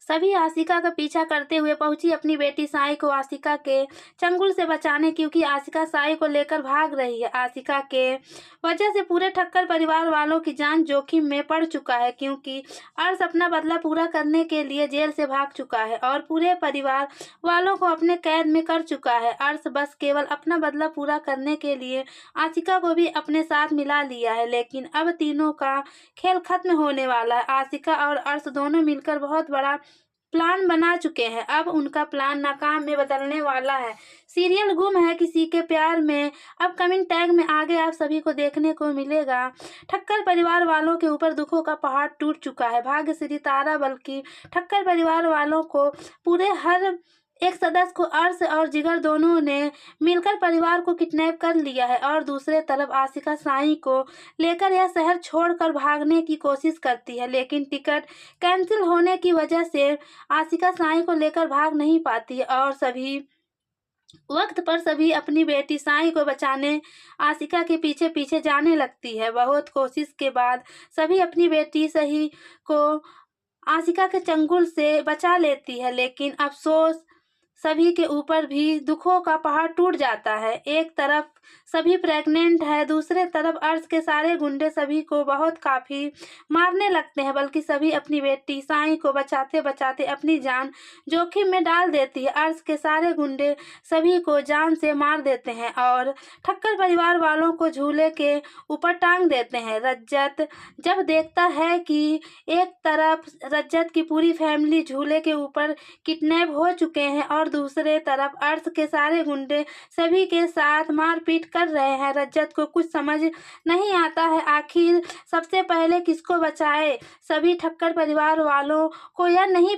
सभी आशिका का पीछा करते हुए पहुंची अपनी बेटी साई को आशिका के चंगुल से बचाने, क्योंकि आशिका साई को लेकर भाग रही है। आशिका के वजह से पूरे ठक्कर परिवार वालों की जान जोखिम में पड़ चुका है, क्योंकि अर्श अपना बदला पूरा करने के लिए जेल से भाग चुका है और पूरे परिवार वालों को अपने कैद में कर चुका है। अर्श बस केवल अपना बदला पूरा करने के लिए आशिका को भी अपने साथ मिला लिया है, लेकिन अब तीनों का खेल खत्म होने वाला है। आशिका और अर्श दोनों मिलकर बहुत बड़ा प्लान बना चुके हैं। अब उनका प्लान नाकाम में बदलने वाला है। सीरियल गुम है किसी के प्यार में अपकमिंग टैग में आगे आप सभी को देखने को मिलेगा। ठक्कर परिवार वालों के ऊपर दुखों का पहाड़ टूट चुका है। भाग्यश्री, तारा, बल्कि ठक्कर परिवार वालों को पूरे हर एक सदस्य को अर्श और जिगर दोनों ने मिलकर परिवार को किडनैप कर लिया है और दूसरे तरफ आशिका साई को लेकर यह शहर छोड़कर भागने की कोशिश करती है, लेकिन टिकट कैंसिल होने की वजह से आशिका साई को लेकर भाग नहीं पाती और सभी वक्त पर सभी अपनी बेटी साई को बचाने आशिका के पीछे पीछे जाने लगती है। बहुत कोशिश के बाद सभी अपनी बेटी सही को आशिका के चंगुल से बचा लेती है, लेकिन अफसोस सभी के ऊपर भी दुखों का पहाड़ टूट जाता है। एक तरफ सभी प्रेग्नेंट है, दूसरे तरफ अर्श के सारे गुंडे सभी को बहुत काफ़ी मारने लगते हैं, बल्कि सभी अपनी बेटी साई को बचाते बचाते अपनी जान जोखिम में डाल देती है। अर्श के सारे गुंडे सभी को जान से मार देते हैं और ठक्कर परिवार वालों को झूले के ऊपर टांग देते हैं। रज्जत जब देखता है कि एक तरफ रज्जत की पूरी फैमिली झूले के ऊपर किडनैप हो चुके हैं और दूसरे तरफ अर्श के सारे गुंडे सभी के साथ मारपीट कर रहे हैं, रज्जत को कुछ समझ नहीं आता है आखिर सबसे पहले किसको बचाए। सभी ठक्कर परिवार वालों को यह नहीं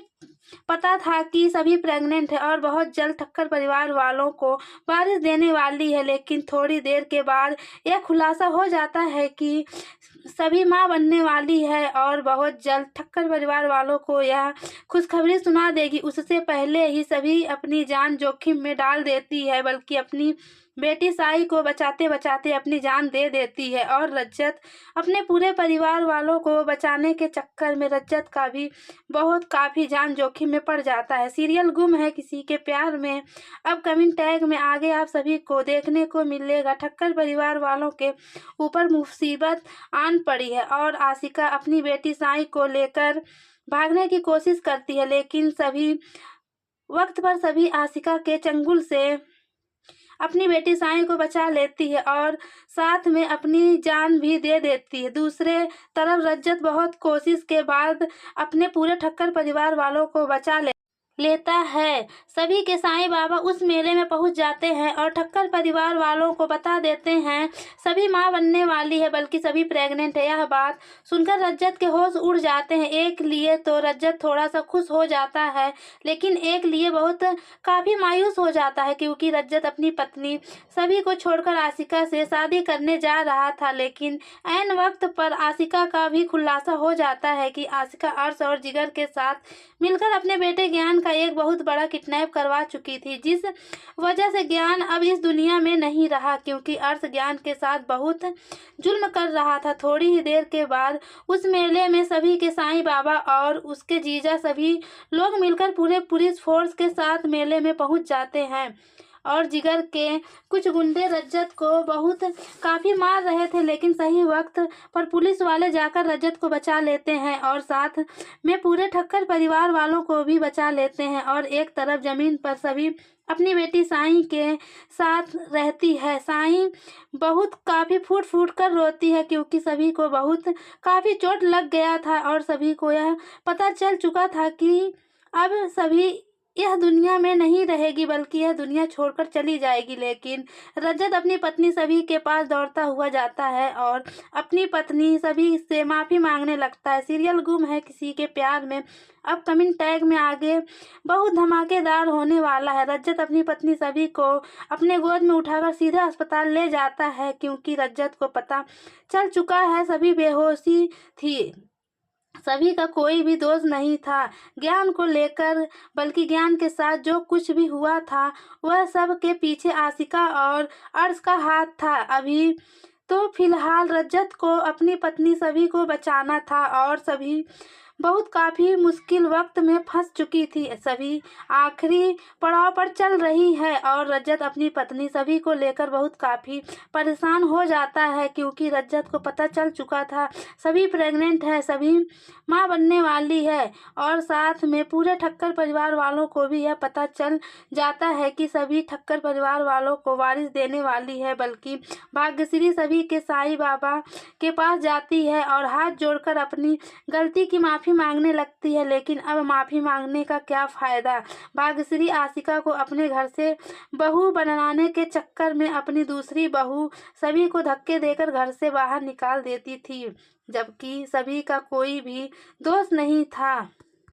पता था कि सभी प्रेग्नेंट है और बहुत जल्द ठक्कर परिवार वालों को बारिश देने वाली है, लेकिन थोड़ी देर के बाद यह खुलासा हो जाता है कि सभी मां बनने वाली है और बहुत जल्द ठक्कर परिवार वालों को यह खुशखबरी सुना देगी। उससे पहले ही सभी अपनी जान जोखिम में डाल देती है, बल्कि अपनी बेटी साई को बचाते बचाते अपनी जान दे देती है और रज्जत अपने पूरे परिवार वालों को बचाने के चक्कर में रज्जत का भी काफ़ी जान जोखिम में पड़ जाता है। सीरियल गुम है किसी के प्यार में अपकमिंग टैग में आगे आप सभी को देखने को मिलेगा। ठक्कर परिवार वालों के ऊपर मुसीबत आन पड़ी है और आशिका अपनी बेटी साई को लेकर भागने की कोशिश करती है, लेकिन सभी वक्त पर सभी आशिका के चंगुल से अपनी बेटी साई को बचा लेती है और साथ में अपनी जान भी दे देती है। दूसरे तरफ रज्जत बहुत कोशिश के बाद अपने पूरे ठक्कर परिवार वालों को बचा लेता है। सभी के साईं बाबा उस मेले में पहुंच जाते हैं और ठक्कर परिवार वालों को बता देते हैं सभी मां बनने वाली है, बल्कि सभी प्रेग्नेंट है। यह बात सुनकर रज्जत के होश उड़ जाते हैं। एक लिए तो रज्जत थोड़ा सा खुश हो जाता है, लेकिन एक लिए बहुत काफ़ी मायूस हो जाता है, क्योंकि रज्जत अपनी पत्नी सभी को छोड़कर आशिका से शादी करने जा रहा था, लेकिन ऐन वक्त पर आशिका का भी खुलासा हो जाता है कि आशिका अर्श और जिगर के साथ मिलकर अपने बेटे ज्ञान का एक बहुत बड़ा किडनैप करवा चुकी थी, जिस वजह से ज्ञान अब इस दुनिया में नहीं रहा, क्योंकि अर्श ज्ञान के साथ बहुत जुल्म कर रहा था। थोड़ी ही देर के बाद उस मेले में सभी के साईं बाबा और उसके जीजा सभी लोग मिलकर पूरे पुलिस फोर्स के साथ मेले में पहुंच जाते हैं और जिगर के कुछ गुंडे रज्जत को बहुत काफ़ी मार रहे थे, लेकिन सही वक्त पर पुलिस वाले जाकर रज्जत को बचा लेते हैं और साथ में पूरे ठक्कर परिवार वालों को भी बचा लेते हैं। और एक तरफ ज़मीन पर सभी अपनी बेटी साई के साथ रहती है। साई बहुत काफ़ी फूट फूट कर रोती है, क्योंकि सभी को बहुत काफ़ी चोट लग गया था और सभी को यह पता चल चुका था कि अब सभी यह दुनिया में नहीं रहेगी, बल्कि यह दुनिया छोड़कर चली जाएगी। लेकिन रजत अपनी पत्नी सभी के पास दौड़ता हुआ जाता है और अपनी पत्नी सभी से माफ़ी मांगने लगता है। सीरियल गुम है किसी के प्यार में अपकमिंग टैग में आगे बहुत धमाकेदार होने वाला है। रजत अपनी पत्नी सभी को अपने गोद में उठाकर सीधा अस्पताल ले जाता है, क्योंकि रजत को पता चल चुका है सभी बेहोशी थी, सभी का कोई भी दोष नहीं था ज्ञान को लेकर, बल्कि ज्ञान के साथ जो कुछ भी हुआ था वह सब के पीछे आशिका और अर्श का हाथ था। अभी तो फिलहाल रजत को अपनी पत्नी सभी को बचाना था और सभी बहुत काफ़ी मुश्किल वक्त में फंस चुकी थी। सभी आखिरी पड़ाव पर चल रही है और रजत अपनी पत्नी सभी को लेकर बहुत काफ़ी परेशान हो जाता है, क्योंकि रजत को पता चल चुका था सभी प्रेग्नेंट है, सभी माँ बनने वाली है। और साथ में पूरे ठक्कर परिवार वालों को भी यह पता चल जाता है कि सभी ठक्कर परिवार वालों को वारिस देने वाली है। बल्कि भाग्यश्री सभी के साईं बाबा के पास जाती है और हाथ जोड़कर अपनी गलती की माफ़ी मांगने लगती है। लेकिन अब माफ़ी मांगने का क्या फ़ायदा। भाग्यश्री आशिका को अपने घर से बहू बनाने के चक्कर में अपनी दूसरी बहू सभी को धक्के देकर घर से बाहर निकाल देती थी, जबकि सभी का कोई भी दोष नहीं था।